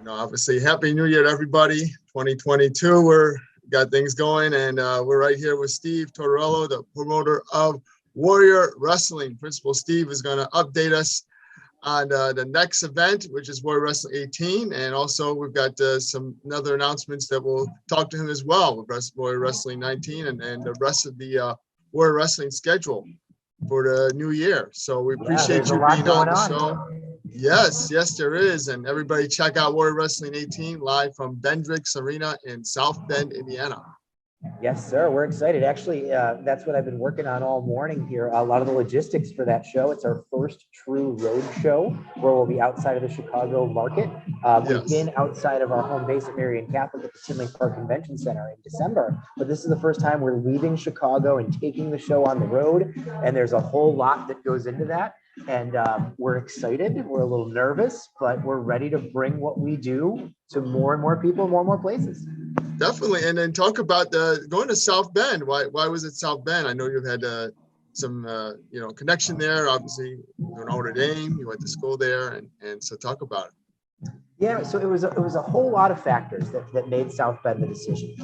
Obviously, Happy New Year to everybody. 2022, got things going, and we're right here with Steve Tortorello, the promoter of Warrior Wrestling. Principal Steve is going to update us on the next event, which is Warrior Wrestling 18, and also we've got some other announcements that we'll talk to him as well with Warrior Wrestling 19 and the rest of the Warrior Wrestling schedule for the new year. So we appreciate you being on the show. Yes, there is. And everybody check out Warrior Wrestling 18 live from Bendrix Arena in Southbend, Indiana. Yes, sir. We're excited. Actually, that's what I've been working on all morning here. A lot of the logistics for that show. It's our first true road show where we'll be outside of the Chicago market. We've been outside of our home base at Marion Catholic at the Tinley Park Convention Center in December, but this is the first time we're leaving Chicago and taking the show on the road. And there's a whole lot that goes into that. And we're excited. We're a little nervous, but we're ready to bring what we do to more and more people, more and more places. Definitely. And then talk about going to South Bend. Why was it South Bend? I know you've had some connection there. Obviously, you're in Notre Dame. You went to school there, and so talk about it. Yeah, so it was a whole lot of factors that made South Bend the decision.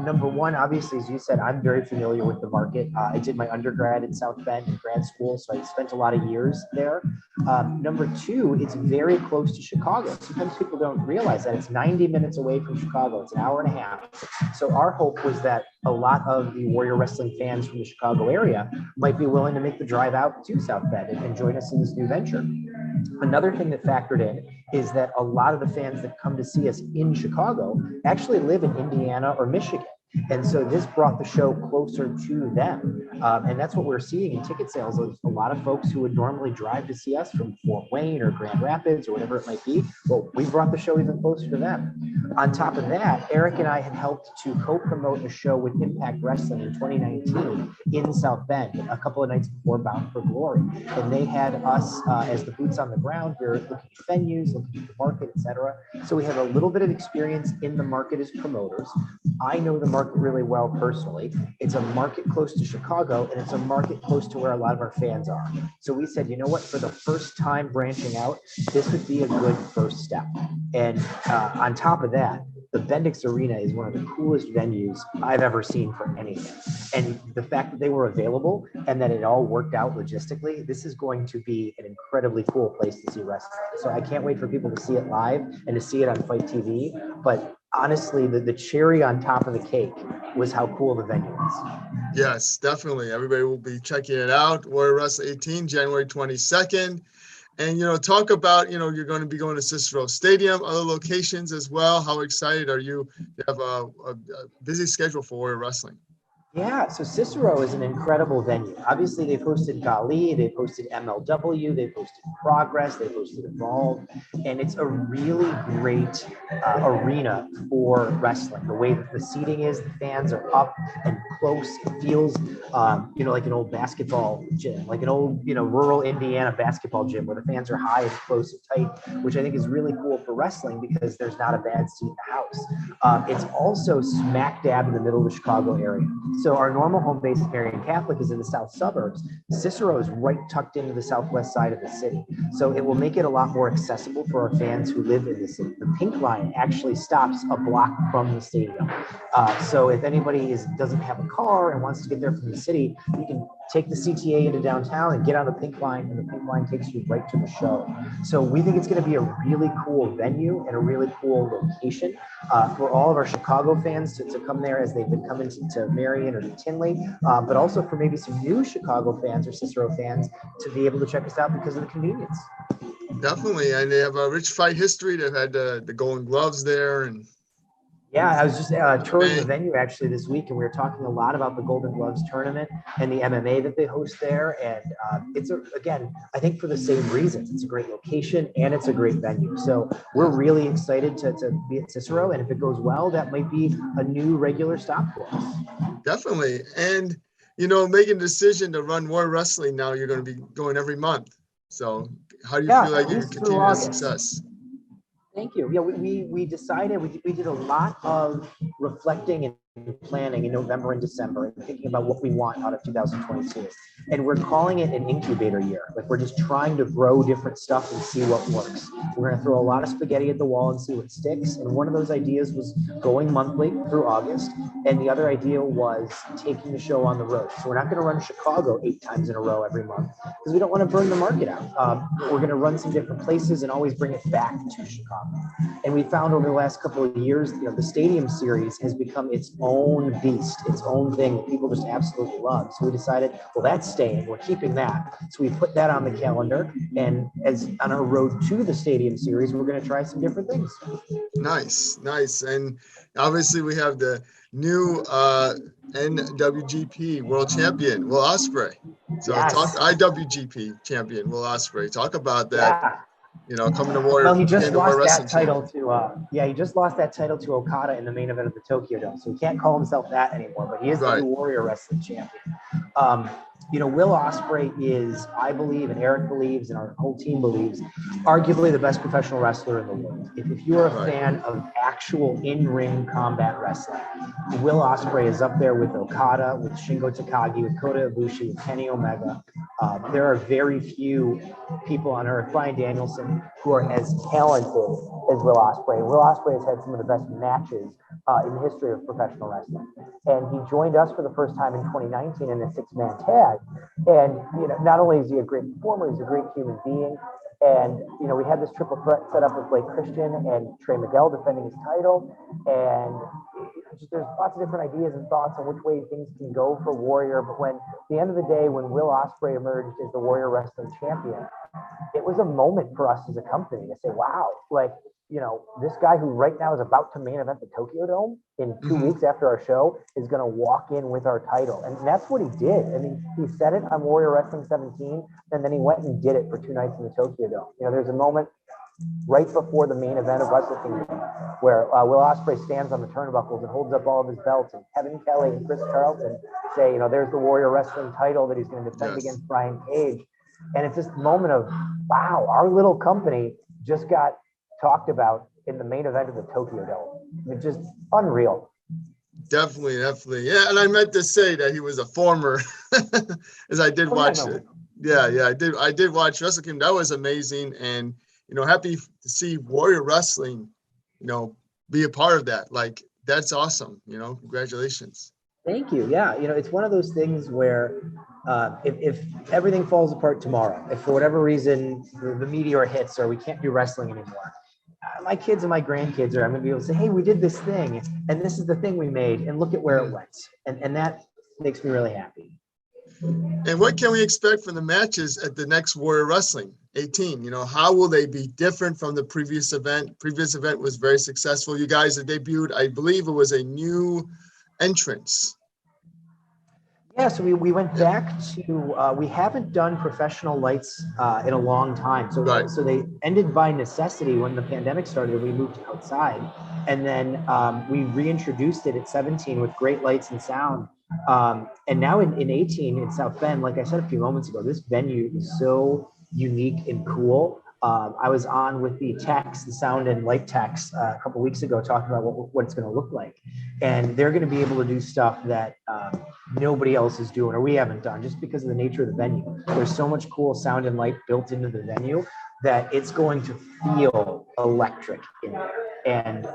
Number one, obviously, as you said, I'm very familiar with the market. I did my undergrad in South Bend in grad school, so I spent a lot of years there. Number two, it's very close to Chicago. Sometimes people don't realize that it's 90 minutes away from Chicago. It's an hour and a half. So our hope was that a lot of the Warrior Wrestling fans from the Chicago area might be willing to make the drive out to South Bend and join us in this new venture. Another thing that factored in is that a lot of the fans that come to see us in Chicago actually live in Indiana or Michigan. And so this brought the show closer to them. And that's what we're seeing in ticket sales. A lot of folks who would normally drive to see us from Fort Wayne or Grand Rapids or whatever it might be, well, we brought the show even closer to them. On top of that, Eric and I had helped to co-promote a show with Impact Wrestling in 2019 in South Bend, a couple of nights before Bound for Glory. And they had us as the boots on the ground. We were looking at venues, looking at the market, etc. So we have a little bit of experience in the market as promoters. I know the market really well personally. It's a market close to Chicago, and it's a market close to where a lot of our fans are. So we said, you know what, for the first time branching out, this would be a good first step. And on top of that, the Bendix Arena is one of the coolest venues I've ever seen for anything. And the fact that they were available and that it all worked out logistically, this is going to be an incredibly cool place to see wrestling. So I can't wait for people to see it live and to see it on Fight TV. But honestly, the cherry on top of the cake was how cool the venue is. Yes, definitely. Everybody will be checking it out. Warrior Wrestling 18, January 22nd. And, talk about, you're going to be going to Cicero Stadium, other locations as well. How excited are you to have a busy schedule for Warrior Wrestling? Yeah, so Cicero is an incredible venue. Obviously, they've hosted Kylie, they've hosted MLW, they've hosted Progress, they've hosted Evolve, and it's a really great arena for wrestling. The way that the seating is, the fans are up and close. It feels, like an old basketball gym, like an old, rural Indiana basketball gym where the fans are high and close and tight, which I think is really cool for wrestling because there's not a bad seat in the house. It's also smack dab in the middle of the Chicago area. So our normal home base at Marion Catholic is in the south suburbs. Cicero is right tucked into the southwest side of the city. So it will make it a lot more accessible for our fans who live in the city. The Pink Line actually stops a block from the stadium. So if anybody doesn't have a car and wants to get there from the city, you can take the CTA into downtown and get on the Pink Line, and the Pink Line takes you right to the show. So we think it's going to be a really cool venue and a really cool location for all of our Chicago fans to come there as they've been coming to Marion or to Tinley, but also for maybe some new Chicago fans or Cicero fans to be able to check us out because of the convenience. Definitely, and they have a rich fight history. They've had the Golden Gloves there, and yeah, I was just touring the venue actually this week, and we were talking a lot about the Golden Gloves tournament and the MMA that they host there. And again, I think for the same reasons, it's a great location and it's a great venue. So we're really excited to be at Cicero, and if it goes well, that might be a new regular stop for us. Definitely, and making a decision to run Warrior Wrestling now, you're going to be going every month. So how do you feel like you continue that success? Thank you. Yeah, we decided, we did a lot of reflecting and planning in November and December and thinking about what we want out of 2022. And we're calling it an incubator year. Like we're just trying to grow different stuff and see what works. We're going to throw a lot of spaghetti at the wall and see what sticks. And one of those ideas was going monthly through August. And the other idea was taking the show on the road. So we're not going to run Chicago 8 times in a row every month because we don't want to burn the market out. We're going to run some different places and always bring it back to Chicago. And we found over the last couple of years, the Stadium Series has become its own beast, its own thing that people just absolutely love. So we decided, well, that's staying. We're keeping that. So we put that on the calendar. And as on our road to the Stadium Series, we're going to try some different things. Nice. And obviously we have the new NWGP World Champion, Will Ospreay. So yes. Talk IWGP Champion, Will Ospreay. Talk about that. Yeah. Coming to Warrior. Well, he just lost that title he just lost that title to Okada in the main event of the Tokyo Dome. So he can't call himself that anymore, but he is the new Warrior Wrestling Champion. Will Ospreay is, I believe, and Eric believes, and our whole team believes, arguably the best professional wrestler in the world. If you're a fan of actual in-ring combat wrestling, Will Ospreay is up there with Okada, with Shingo Takagi, with Kota Ibushi, with Kenny Omega. There are very few people on earth, Bryan Danielson, who are as talented as Will Ospreay. Will Ospreay has had some of the best matches in the history of professional wrestling. And he joined us for the first time in 2019 in a 6-man tag. And, not only is he a great performer, he's a great human being. And, we had this triple threat set up with Blake Christian and Trey Miguel defending his title. And there's lots of different ideas and thoughts on which way things can go for Warrior. But at the end of the day, when Will Ospreay emerged as the Warrior Wrestling Champion, it was a moment for us as a company to say, wow, this guy who right now is about to main event the Tokyo Dome in 2 weeks after our show is going to walk in with our title. And that's what he did. I mean, he said it on Warrior Wrestling 17, and then he went and did it for 2 nights in the Tokyo Dome. There's a moment right before the main event of Wrestle Kingdom where Will Ospreay stands on the turnbuckles and holds up all of his belts, and Kevin Kelly and Chris Charlton say, there's the Warrior Wrestling title that he's going to defend against Brian Cage. And it's this moment of, wow, our little company just got talked about in the main event of the Tokyo Dome. It's just unreal. Definitely. Yeah, and I meant to say that he was a former, as I did watch it. Yeah, I did watch Wrestle Kingdom. That was amazing, and happy to see Warrior Wrestling, be a part of that. Like, that's awesome. Congratulations. Thank you. Yeah, it's one of those things where if everything falls apart tomorrow, if for whatever reason the meteor hits or we can't do wrestling anymore, my kids and my grandkids I'm going to be able to say, hey, we did this thing, and this is the thing we made, and look at where it went. And that makes me really happy. And what can we expect from the matches at the next Warrior Wrestling 18? How will they be different from the previous event? Previous event was very successful. You guys have debuted, I believe it was a new entrance. Yeah, so we went back to, we haven't done professional lights in a long time. So they ended by necessity when the pandemic started and we moved outside. And then we reintroduced it at 17 with great lights and sound. And now in 18 in Southbend, like I said a few moments ago, this venue is so unique and cool. I was on with the techs, the sound and light techs a couple of weeks ago talking about what it's going to look like. And they're going to be able to do stuff that nobody else is doing or we haven't done just because of the nature of the venue. There's so much cool sound and light built into the venue that it's going to feel electric in there. And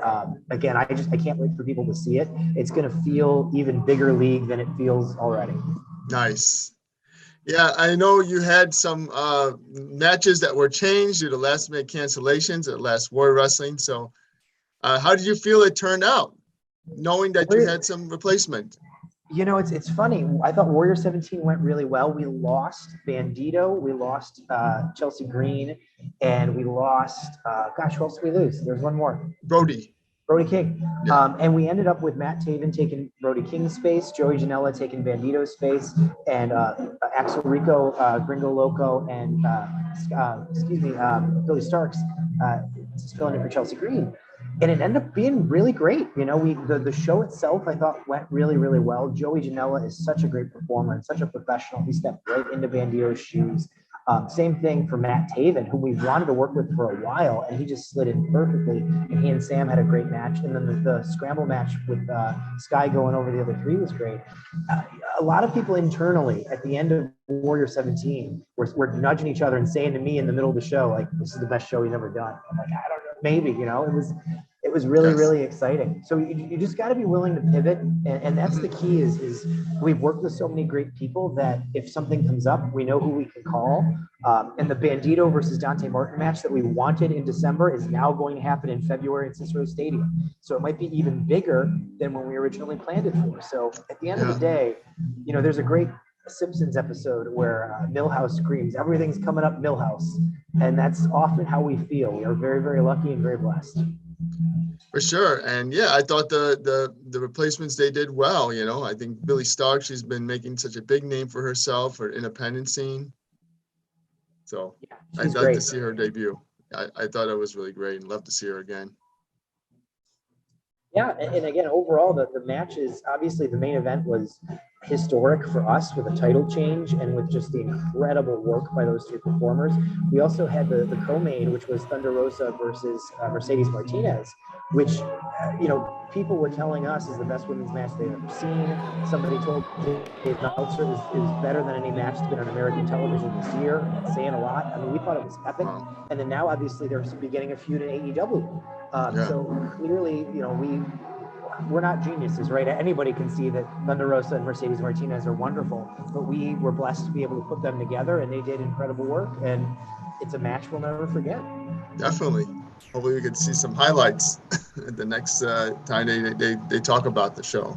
again, I can't wait for people to see it. It's going to feel even bigger league than it feels already. Nice. Yeah, I know you had some matches that were changed due to last-minute cancellations at last Warrior Wrestling. So how did you feel it turned out, knowing that you had some replacement? It's funny. I thought Warrior 17 went really well. We lost Bandito, we lost Chelsea Green, and we lost, who else did we lose? There's one more. Brody King. Yeah. And we ended up with Matt Taven taking Brody King's space, Joey Janela taking Bandito's space, and Axel Rico, Gringo Loco, and Billy Starks filling in for Chelsea Green. And it ended up being really great. The show itself, I thought, went really, really well. Joey Janela is such a great performer and such a professional. He stepped right into Bandito's shoes. Same thing for Matt Taven, who we've wanted to work with for a while, and he just slid in perfectly. And he and Sam had a great match. And then the scramble match with Skye going over the other three was great. A lot of people internally at the end of Warrior 17 were nudging each other and saying to me in the middle of the show, like, this is the best show we've ever done. I'm like, I don't know, maybe, it was really, really exciting. So you just got to be willing to pivot. And that's the key is we've worked with so many great people that if something comes up, we know who we can call. And the Bandito versus Dante Martin match that we wanted in December is now going to happen in February at Cicero Stadium. So it might be even bigger than when we originally planned it for. So at the end of the day, there's a great Simpsons episode where Milhouse screams, everything's coming up Milhouse. And that's often how we feel. We are very, very lucky and very blessed. For sure. And yeah, I thought the replacements, they did well. I think Billy Stark, she's been making such a big name for herself for independent scene. So I'd like to see her debut. I thought it was really great and love to see her again. Yeah, and again, overall, the matches, obviously the main event was historic for us with a title change and with just the incredible work by those two performers. We also had the co-main, which was Thunder Rosa versus Mercedes Martinez, which, people were telling us is the best women's match they've ever seen. Somebody told Dave Meltzer it was better than any match that's been on American television this year. That's saying a lot. I mean, we thought it was epic. And then now, obviously, they're beginning a feud in AEW. So clearly, we're not geniuses, right? Anybody can see that Thunder Rosa and Mercedes Martinez are wonderful, but we were blessed to be able to put them together, and they did incredible work. And it's a match we'll never forget. Definitely. Hopefully we could see some highlights the next time they talk about the show,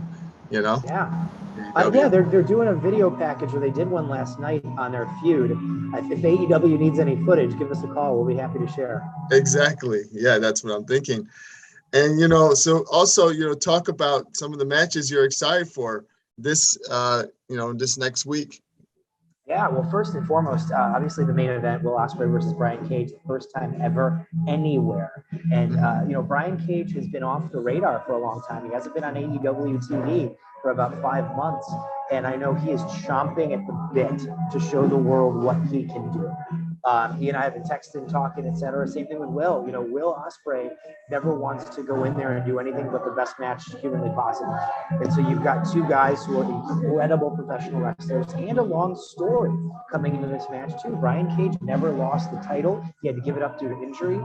Yeah. They're doing a video package, or they did one last night on their feud. If AEW needs any footage, give us a call. We'll be happy to share. Exactly. Yeah, that's what I'm thinking. And, so also, talk about some of the matches you're excited for this, this next week. Yeah, well, first and foremost, obviously the main event, Will Ospreay versus Brian Cage, the first time ever anywhere. And, Brian Cage has been off the radar for a long time. He hasn't been on AEW TV for about 5 months. And I know he is chomping at the bit to show the world what he can do. He and I have been texting, talking, etc. Same thing with Will. Will Ospreay never wants to go in there and do anything but the best match humanly possible. And so you've got two guys who are incredible professional wrestlers and a long story coming into this match too. Brian Cage never lost the title. He had to give it up due to injury.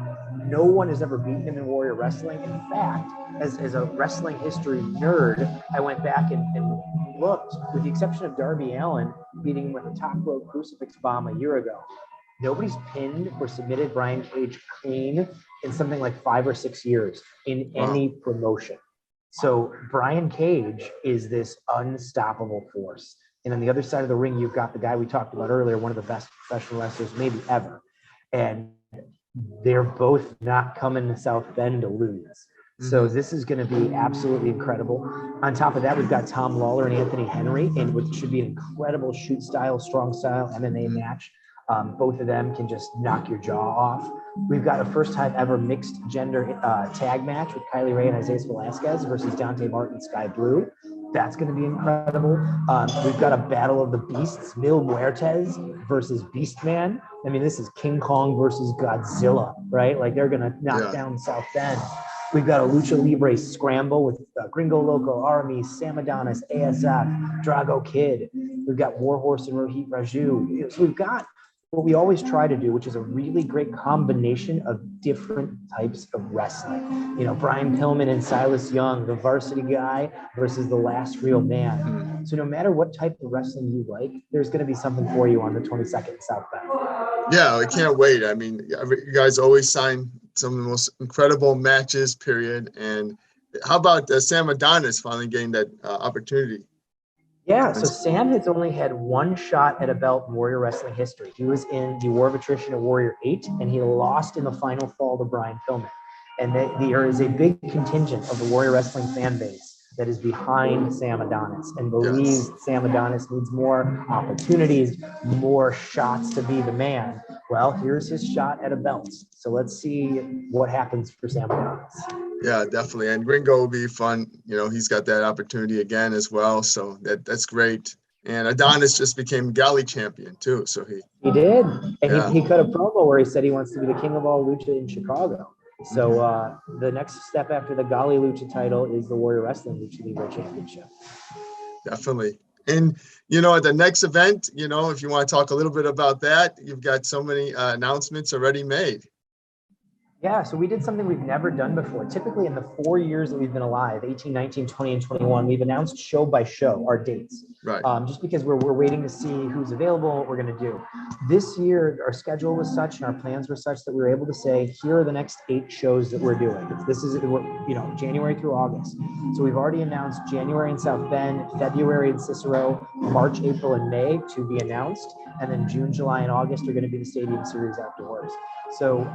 No one has ever beaten him in Warrior Wrestling. In fact, as a wrestling history nerd, I went back and looked, with the exception of Darby Allin beating him with a top rope crucifix bomb a year ago. Nobody's pinned or submitted Brian Cage clean in something like 5 or 6 years in any promotion. So Brian Cage is this unstoppable force. And on the other side of the ring, you've got the guy we talked about earlier, one of the best professional wrestlers maybe ever. And they're both not coming to Southbend to lose. So this is going to be absolutely incredible. On top of that, we've got Tom Lawler and Anthony Henry, and which should be an incredible shoot style, strong style MMA match. Both of them can just knock your jaw off. We've got a first time ever mixed gender tag match with Kylie Ray and Isias Velasquez versus Dante Martin, Skye Blue. That's going to be incredible. We've got a battle of the beasts, Mil Muertes versus Beastman. I mean, this is King Kong versus Godzilla, right? Like they're going to knock down Southbend. We've got a Lucha Libre scramble with Gringo Loco, Army, Sam Adonis, ASF, Drago Kid. We've got Warhorse and Rohit Raju. So we've got what we always try to do, which is a really great combination of different types of wrestling. Brian Pillman and Silas Young, the varsity guy versus the last real man. So no matter what type of wrestling you like, there's going to be something for you on the 22nd in South Bend. Yeah, I can't wait. I mean, you guys always sign some of the most incredible matches, period. And how about Sam Adonis finally getting that opportunity? Yeah, so Sam has only had one shot at a belt in Warrior Wrestling history. He was in the War of Attrition at Warrior 8, and he lost in the final fall to Brian Pillman. And there is a big contingent of the Warrior Wrestling fan base that is behind Sam Adonis and believes Sam Adonis needs more opportunities, more shots to be the man. Well, here's his shot at a belt. So let's see what happens for Sam Adonis. Yeah, definitely. And Gringo will be fun. He's got that opportunity again as well. So that's great. And Adonis just became Galley champion too. So he did. And yeah. he cut a promo where he said he wants to be the king of all lucha in Chicago. So the next step after the Gali Lucha title is the Warrior Wrestling Lucha Libre Championship. Definitely. And, you know, at the next event, you know, if you want to talk a little bit about that, you've got so many announcements already made. Yeah, so we did something we've never done before. Typically in the 4 years that we've been alive, 18, 19, 20, and 21, we've announced show by show our dates. Right. Just because we're waiting to see who's available, what we're going to do. This year, our schedule was such and our plans were such that we were able to say, here are the next 8 shows that we're doing. This is, you know, January through August. So we've already announced January in Southbend, February in Cicero, March, April, and May to be announced. And then June, July, and August are going to be the Stadium Series afterwards. So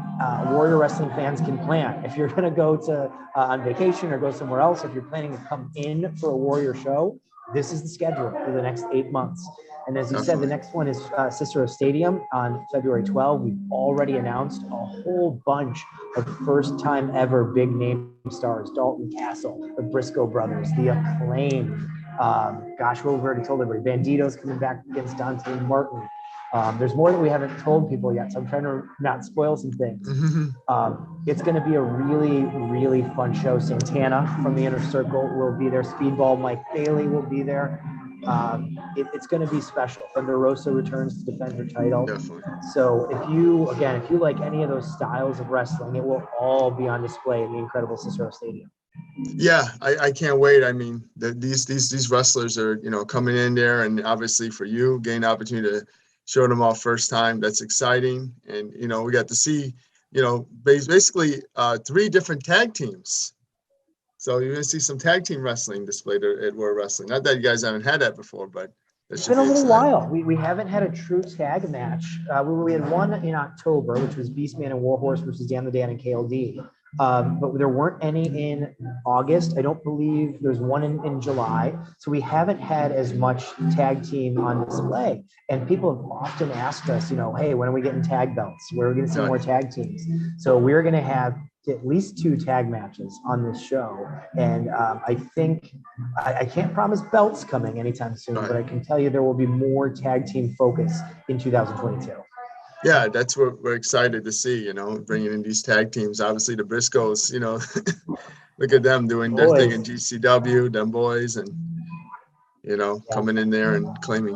Warrior Wrestling fans can plan. If you're going to go to on vacation or go somewhere else, if you're planning to come in for a Warrior show, this is the schedule for the next 8 months. And as you said, the next one is Cicero Stadium on February 12. We've already announced a whole bunch of first-time ever big name stars: Dalton Castle, the Briscoe brothers, the Acclaim. Gosh, what we've already told everybody. Bandito's coming back against Dante and Martin. There's more that we haven't told people yet, so I'm trying to not spoil some things. It's going to be a really, really fun show. Santana from the Inner Circle will be there. Speedball Mike Bailey will be there. It's going to be special. Thunder Rosa returns to defend her title. Definitely. So if you like any of those styles of wrestling, it will all be on display in the incredible Cicero Stadium. Yeah, I can't wait. I mean, these wrestlers are, you know, coming in there, and obviously for you, getting the opportunity to show them off first time. That's exciting. And, you know, we got to see, you know, basically 3 different tag teams. So you're going to see some tag team wrestling displayed at Warrior Wrestling. Not that you guys haven't had that before, but it's been a little while. We haven't had a true tag match. We had one in October, which was Beastman and Warhorse versus Dan the Dan and KLD. But there weren't any in August. I don't believe there's one in July. So we haven't had as much tag team on display. And people have often asked us, you know, hey, when are we getting tag belts? Where are we going to see more tag teams? So we're going to have at least 2 tag matches on this show. And I think I can't promise belts coming anytime soon, but I can tell you there will be more tag team focus in 2022. Yeah, that's what we're excited to see, you know, bringing in these tag teams. Obviously, the Briscoes, you know, look at them doing their thing in GCW, them boys, and, you know, coming in there and claiming.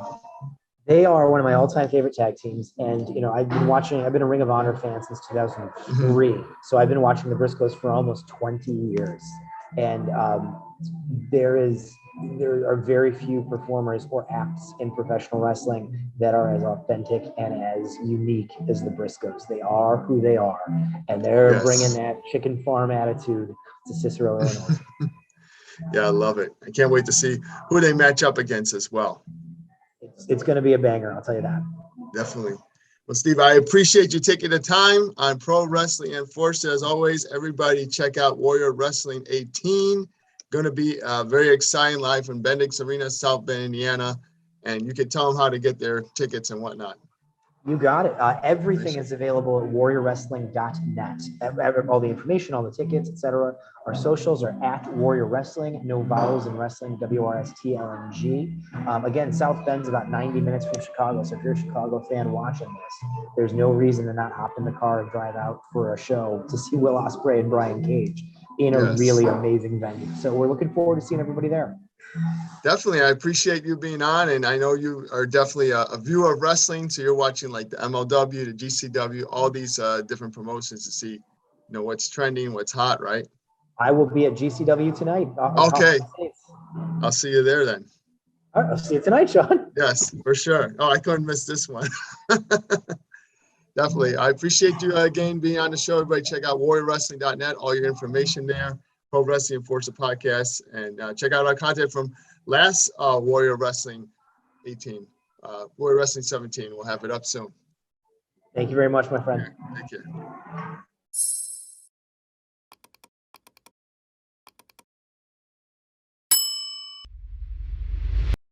They are one of my all-time favorite tag teams. And, you know, I've been a Ring of Honor fan since 2003. So I've been watching the Briscoes for almost 20 years. And there are very few performers or acts in professional wrestling that are as authentic and as unique as the Briscoes. They are who they are, and they're bringing that chicken farm attitude to Cicero, Illinois. Yeah, I love it. I can't wait to see who they match up against as well. It's going to be a banger, I'll tell you that. Definitely. Well, Steve, I appreciate you taking the time on Pro Wrestling Enforced. As always, everybody check out Warrior Wrestling 18. Going to be very exciting, live from Bendix Arena, South Bend, Indiana. And you can tell them how to get their tickets and whatnot. You got it. Everything is available at warriorwrestling.net. All the information, all the tickets, etc. Our socials are at Warrior Wrestling, no vowels in wrestling, WRSTLNG. Again, South Bend's about 90 minutes from Chicago. So if you're a Chicago fan watching this, there's no reason to not hop in the car and drive out for a show to see Will Ospreay and Brian Cage in a really amazing venue. So we're looking forward to seeing everybody there. Definitely. I appreciate you being on, and I know you are definitely a viewer of wrestling. So you're watching like the MLW, the GCW, all these different promotions to see, you know, what's trending, what's hot, right? I will be at GCW tonight. Okay. I'll see you there then. All right, I'll see you tonight, Sean. Yes, for sure. Oh, I couldn't miss this one. Definitely. I appreciate you again being on the show. Everybody check out warriorwrestling.net, all your information there. Pro Wrestling Enforced podcast, and check out our content from last Warrior Wrestling 18, Warrior Wrestling 17. We'll have it up soon. Thank you very much, my friend. Thank you.